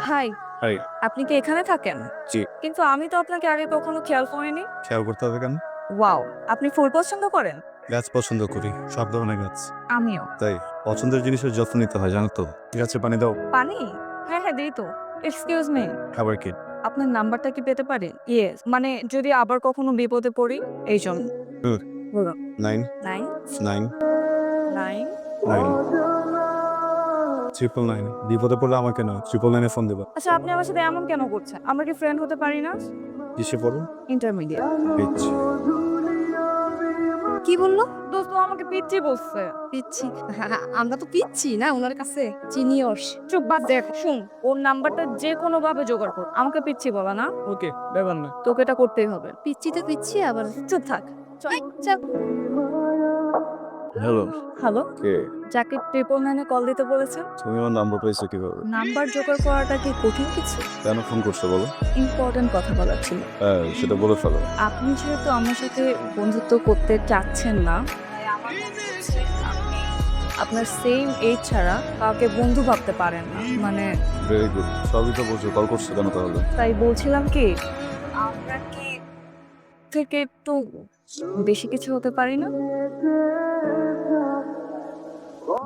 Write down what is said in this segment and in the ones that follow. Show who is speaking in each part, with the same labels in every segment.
Speaker 1: High,
Speaker 2: high.
Speaker 1: আপনি কি এখানে থাকেন?
Speaker 2: জি।
Speaker 1: কিন্তু আমি তো আপনাকে আগে কখনো খেয়াল করিনি।
Speaker 2: খেয়াল করতে হবে কেন?
Speaker 1: ওয়াও, আপনি ফুল পছন্দ করেন?
Speaker 2: গাছ পছন্দ করি, সব ধরনের গাছ।
Speaker 1: আমিও।
Speaker 2: তাই পছন্দের জিনিসের যত্ন নিতে হয়, জানো তো? গাছে পানি দাও।
Speaker 1: পানি? হ্যাঁ হ্যাঁ, দিই তো। এক্সকিউজ মি,
Speaker 2: খাবার কি?
Speaker 1: আপনার নাম্বারটা কি পেতে পারি? ইয়েস, মানে যদি আবার কখনো বিপদে পড়ি এই জন্য।
Speaker 2: হুম।
Speaker 1: বলুন।
Speaker 2: 9
Speaker 1: নাইন
Speaker 2: 9
Speaker 1: নাইন
Speaker 2: 9 999। বিপদে পড়লে আমাকে না, 999 ফোন দেবা।
Speaker 1: আচ্ছা, আপনি আমার সাথে এমন কেন করছেন? আমরা কি ফ্রেন্ড হতে পারি না?
Speaker 2: কিসে পড়ো?
Speaker 1: ইন্টারমিডিয়েট।
Speaker 2: পিচ।
Speaker 1: কি বললো? দোস্ত ও আমাকে পিচ্ছি বলছে।
Speaker 3: পিচ্ছি? আমরা তো পিচ্ছি না ওনার কাছে, চিনিয়র্স।
Speaker 1: চুপ, বাদ দেখ। শুন, ওর নাম্বারটা যে কোনো ভাবে জোগাড় কর, আমাকে পিচ্ছি বলা না।
Speaker 2: ওকে, ব্যাপার না।
Speaker 1: তোকে এটা করতেই হবে।
Speaker 3: পিচ্ছি তো পিচ্ছি আবার।
Speaker 1: চুপ থাক।
Speaker 3: এই, চল।
Speaker 2: হ্যালো।
Speaker 1: হ্যালো,
Speaker 2: কে?
Speaker 1: যাকে ট্রিপল নাইনে কল দিতে বলেছেন।
Speaker 2: তুমি আমার নাম্বার পাইছো কিভাবে?
Speaker 1: নাম্বার জোগাড় করাটা কি কঠিন কিছু?
Speaker 2: কেন ফোন করছো বলো?
Speaker 1: ইম্পর্টেন্ট কথা বলার ছিল।
Speaker 2: হ্যাঁ, সেটা বলে ফেলো।
Speaker 1: আপনি যেহেতু আমার সাথে বন্ধুত্ব করতে চাচ্ছেন না, তাই আমার মনে হচ্ছে আপনি আপনার সেম এজ ছাড়া কাউকে বন্ধু ভাবতে পারেন না। মানে
Speaker 2: ভেরি গুড, সবই তো বলছো, কল করছো কেন তাহলে?
Speaker 1: তাই বলছিলাম কি, আমরা কি থেকে একটু বেশি কিছু হতে পারি না?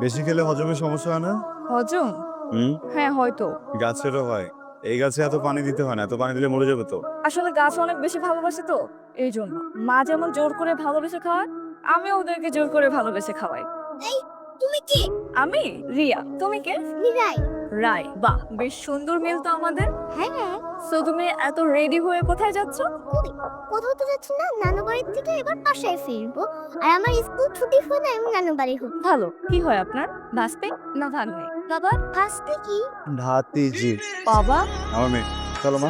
Speaker 2: বেশি খেলে হজমের সমস্যা হয় না?
Speaker 1: হজম?
Speaker 2: হুম।
Speaker 1: হ্যাঁ হয়তো।
Speaker 2: গাছেরও হয়। এই গাছে এত পানি দিতে হয় না, এত পানি দিলে মরে যাবে তো।
Speaker 1: আসলে গাছ অনেক বেশি ভালোবাসে তো, এই জন্য। মা যেমন জোর করে ভালোবেসে খাওয়ায়, আমি ওদেরকে জোর করে ভালোবেসে খাওয়াই।
Speaker 3: এই, তুমি কি?
Speaker 1: আমি রিয়া, তুমি কে?
Speaker 3: মিরাই।
Speaker 1: রাই। বাহ, বেশ সুন্দর মিল তো আমাদের।
Speaker 3: হ্যাঁ।
Speaker 1: সো তুমি এত রেডি হয়ে কোথায় যাচ্ছ?
Speaker 3: কই? কোথাও তো যাচ্ছি না, নানু বাড়ির থেকে এবার বাসায় ফিরবো। আর আমার স্কুল ছুটি হলে আমি নানু বাড়ি হব।
Speaker 1: ভালো। কি হয় আপনার? ভাস্তে না ভাগ্নে?
Speaker 3: বাবা ফার্স্টে কি?
Speaker 2: ভাতিজি।
Speaker 1: বাবা?
Speaker 2: আমার মেয়ে। চলো মা।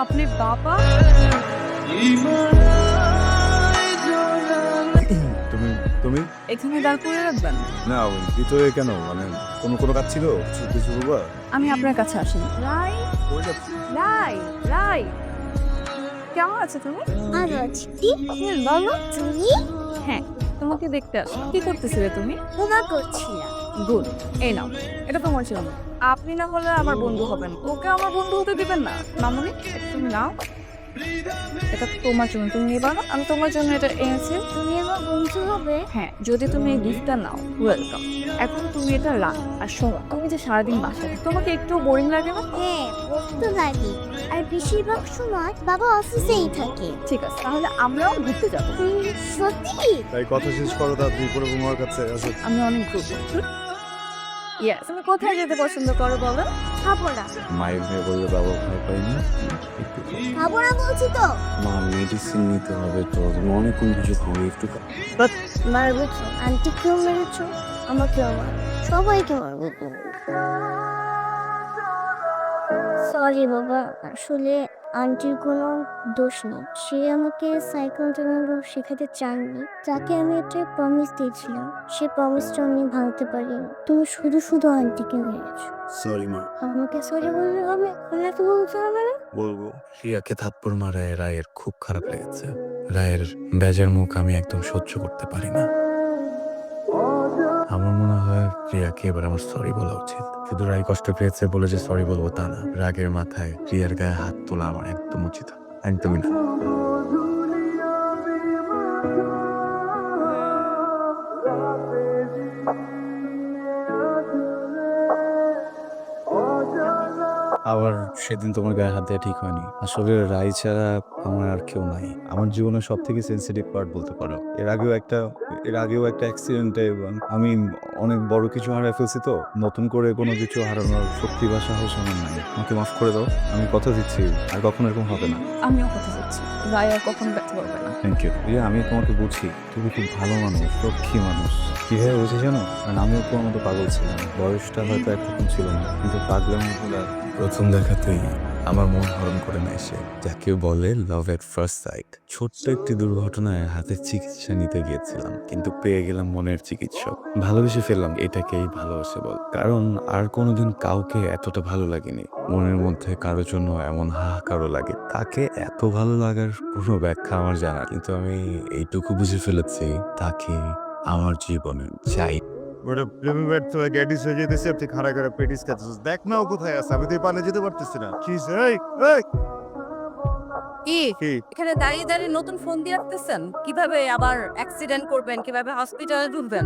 Speaker 1: আপনি বাবা?
Speaker 2: তুমি তুমি
Speaker 1: এখানে দাঁড় করে রাখবেন?
Speaker 2: না, ভিতরে কেন? মানে কোনো কাজ ছিল? কিছু বলবা?
Speaker 1: আমি আপনার কাছে আসিনি। রাই,
Speaker 2: কই যাচ্ছি?
Speaker 1: রাই, রাই, কেমন আছো তুমি?
Speaker 3: ভালো আছি। কি?
Speaker 1: বলো।
Speaker 3: তুমি?
Speaker 1: হ্যাঁ, তোমাকে দেখতে আসলাম। কি করতেছিলে তুমি?
Speaker 3: ঘুমা করছিলাম।
Speaker 1: গুড। এই নাও, এটা তোমার জন্য। আপনি না হলে আমার বন্ধু হবেন, ওকে আমার বন্ধু হতে দিবেন না। মামুনি, তুমি নাও, এটা তোমার জন্য। তুমি নিবা না? আমি তোমার জন্য এটা এনেছি।
Speaker 3: তুমি আমার বন্ধু হবে?
Speaker 1: হ্যাঁ, যদি তুমি এই গিফটটা নাও, ওয়েলকাম। এখন তুমি এটা রাখ। আর শোনো, তুমি যে সারাদিন বাসায় থাকো, তোমাকে একটু বোরিং লাগে না?
Speaker 3: হ্যাঁ, বলতে লাগে। আর বেশিরভাগ সময় বাবা অফিসেই থাকে।
Speaker 1: ঠিক আছে, তাহলে আমরাও ঘুরতে যাবো।
Speaker 3: সত্যি?
Speaker 2: তাই কথা শেষ করো, তাড়াতাড়ি করে তোমার কাছে আসো।
Speaker 1: আমি অনেক ঘুরবো। ইয়েস, তুমি কোথায় যেতে পছন্দ করো বলো?
Speaker 3: খাবো না।
Speaker 2: মায়ের মেয়ে বললে বাবা ভয় পাই না।
Speaker 3: খাবো না বলছি তো।
Speaker 2: মা, মেডিসিন নিতে হবে তো, তুমি অনেকক্ষণ কিছু খাও, একটু
Speaker 3: মারবেছো, আন্টিকেও মেরেছো, আমাকেও মার, সবাইকে মারবো। সরি বাবা, আসলে আন্টির কোনো দোষ নেই। সে আমাকে সাইকেল চালানো শেখাতে চাননি। তাকে আমি একটা প্রমিস দিয়েছিলাম, সে প্রমিসটা আমি ভাঙতে পারিনি। তুমি শুধু শুধু আন্টিকে মেরেছো।
Speaker 2: সরি মা।
Speaker 3: আমাকে সরি বললে হবে, ওনাকে বলতে হবে না?
Speaker 2: বলবো।
Speaker 4: রিয়াকে থাপ্পড় মারায় রায়ের খুব খারাপ লেগেছে। রায়ের বেজার মুখ আমি একদম সহ্য করতে পারি না। আমার মনে হয় রিয়াকে এবার আমার সরি বলা উচিত। শুধু রায় কষ্ট পেয়েছে বলে যে সরি বলবো তা না। রাগের মাথায় রিয়ার গায়ে হাত তোলা আমার একদম উচিত, একদমই না।
Speaker 2: আবার সেদিন তোমার গায়ে হাত দেওয়া ঠিক হয়নি। আসলে রাই ছাড়া আমার আর কেউ নাই। আমার জীবনের সব থেকে সেন্সিটিভ পার্ট বলতে পারো। এর আগেও একটা অ্যাক্সিডেন্টে আমি অনেক বড় কিছু হারিয়ে ফেলছি তো। নতুন করে কোনো কিছু হারানোর শক্তি বা সাহস আমার নাই। আমাকে মাফ করে দাও। আমি কথা দিচ্ছি আর কখনো এরকম হবে না।
Speaker 1: আমিও কথা দিচ্ছি, রায় আর কখনো ব্যর্থ করবে না।
Speaker 2: থ্যাংক ইউ রিয়া, আমি তোমাকে বুঝি। তুমি খুব ভালো মানুষ, লক্ষ্মী মানুষ। কিভাবে বুঝি জানো? কারণ আমিও তোমার মতো পাগল ছিলাম। বয়সটা হয়তো একরকম ছিল না, কিন্তু পাগলামি গুলা
Speaker 4: প্রথম দেখাতেই আমার মন হরণ করে নেয় সে। যাকে বলে লাভ এট ফার্স্ট সাইট। ছোট্ট একটি দুর্ঘটনায় হাতের চিকিৎসা নিতে গিয়েছিলাম, কিন্তু পেয়ে গেলাম মনের চিকিৎসক। ভালোবেসে ফেললাম, এটাকেই ভালোবাসে বল। কারণ আর কোনোদিন কাউকে এতটা ভালো লাগেনি। মনের মধ্যে কারোর জন্য এমন হাহাকারও লাগে। তাকে এত ভালো লাগার কোনো ব্যাখ্যা আমার জানা, কিন্তু আমি এইটুকু বুঝে ফেলেছি, তাকে আমার জীবনে চাই।
Speaker 2: ওটা প্রেমে ব্যর্থ হয়ে গ্যাটিস হয়ে যেতেছে, আপনি খাড়া করে পেটিস খাচ্ছিস। দেখ না ও কোথায় আছে, আমি তো এই পানে যেতে পারতেছি না। কি হইছে? এই এই
Speaker 1: কি এখানে দাঁড়িয়ে দাঁড়িয়ে নতুন ফোন দিয়ে রাখতেছেন? কিভাবে আবার অ্যাক্সিডেন্ট করবেন, কিভাবে হসপিটালে ঢুকবেন?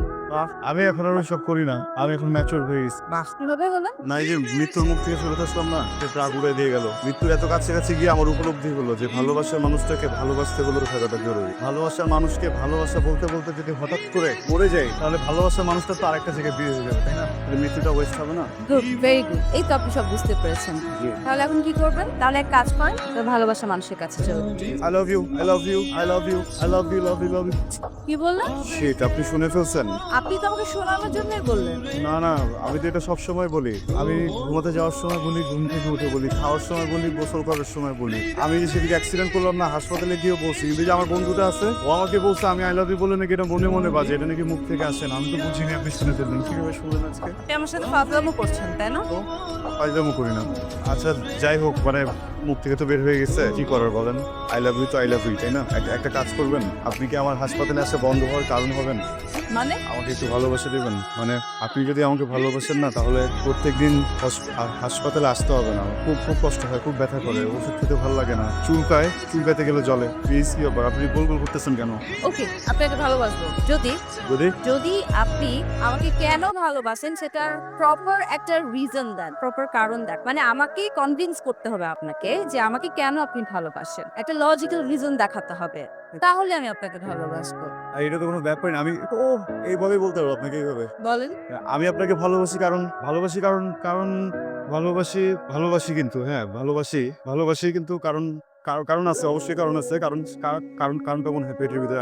Speaker 2: আমি এখন আর সব করি না, আমি এখন ম্যাচিওর হয়ে গেছি।
Speaker 1: কিভাবে হলো?
Speaker 2: না, এই যে মৃত্যুর মুখ থেকে ফেরত আসলাম না, সে ট্রাক উড়ে দিয়ে গেল। মৃত্যুর এত কাছে কাছে গিয়ে আমার উপলব্ধি হলো যে ভালোবাসার মানুষটাকে ভালোবাসতে হলো থাকাটা জরুরি। ভালোবাসার মানুষকে ভালোবাসা বলতে বলতে যদি হঠাৎ করে মরে যাই, তাহলে ভালোবাসার মানুষটা তো আরেকটা জায়গায় বিয়ে হয়ে যাবে, তাই না? তাহলে মৃত্যুটা ওয়েস্ট হবে না?
Speaker 1: Good, very good. এই তো আপনি সব বুঝতে পেরেছেন।
Speaker 2: জি।
Speaker 1: তাহলে এখন কি করবেন? তাহলে এক কাজ করেন, তো ভালোবাসা মানুষের কাছে চলুন।
Speaker 2: I love you, I love you, I love you, I love you, love you, love you.
Speaker 1: কি বললেন?
Speaker 2: Shit, আপনি শুনে ফেলছেন?
Speaker 1: আপনি তো আমাকে শোনানোর জন্যই বললেন।
Speaker 2: না না, আমি তো এটা সব সময় বলি। আমি ঘুমাতে যাওয়ার সময় বলি, ঘুম থেকে উঠে বলি, খাওয়ার সময় বলি, গোসল করার সময় বলি। আমি যে সেদিকে অ্যাক্সিডেন্ট করলাম না, হাসপাতালে গিয়ে বলছি, কিন্তু যে আমার বন্ধুটা আছে ও আমাকে বলছে আমি আই লাভ ইউ বলে নাকি এটা মনে মনে বাজে, এটা নাকি মুখ থেকে আসে না। আমি তো বুঝিনি, আপনি শুনে ফেললেন। কিভাবে শুনলেন আজকে?
Speaker 1: আপনি আমার সাথে ফাজলামো করছেন, তাই না?
Speaker 2: তো ফাইজলামো করি না। আচ্ছা যাই হোক, মানে মুখ থেকে তো বের হয়ে গেছে, কি করার বলেন? আই লাভ ইউ তো আই লাভ ইউ, তাই না? একটা কাজ করবেন, আপনি কি আমার হাসপাতালে আসে বন্ধ হওয়ার কারণ হবেন?
Speaker 1: মানে
Speaker 2: আমাকে একটু ভালোবাসা দেবেন। মানে আপনি যদি আমাকে ভালোবাসেন না, তাহলে প্রত্যেকদিন হাসপাতালে আসতে হবে না। আমার খুব খুব কষ্ট হয়, খুব ব্যথা করে, ওষুধ খেতে ভালো লাগে না, চুলকাইতে গেলে জলে। প্লিজ, কি ব্যাপার, আপনি গোল গোল করতেছেন কেন?
Speaker 1: ওকে, আপনাকে ভালোবাসবো যদি
Speaker 2: যদি
Speaker 1: যদি আপনি আমাকে কেন ভালোবাসেন সেটার প্রপার একটা রিজন দেন, প্রপার কারণ দেন। মানে আমাকে কনভিন্স করতে হবে আপনাকে যে আমাকে কেন আপনি ভালোবাসেন, একটা লজিক্যাল রিজন দেখাতে হবে, তাহলে আমি আপনাকে ভালোবাসবো।
Speaker 2: এটা তো কোনো ব্যাপার না। আমি ও এইভাবেই বলতে পারবো আপনাকে, এইভাবে
Speaker 1: বলেন।
Speaker 2: আমি আপনাকে ভালোবাসি কারণ ভালোবাসি কিন্তু, হ্যাঁ ভালোবাসি কিন্তু কারণ কারণ আছে, অবশ্যই কারণ আছে। কারণটা মনে হয় পেটের ভিতরে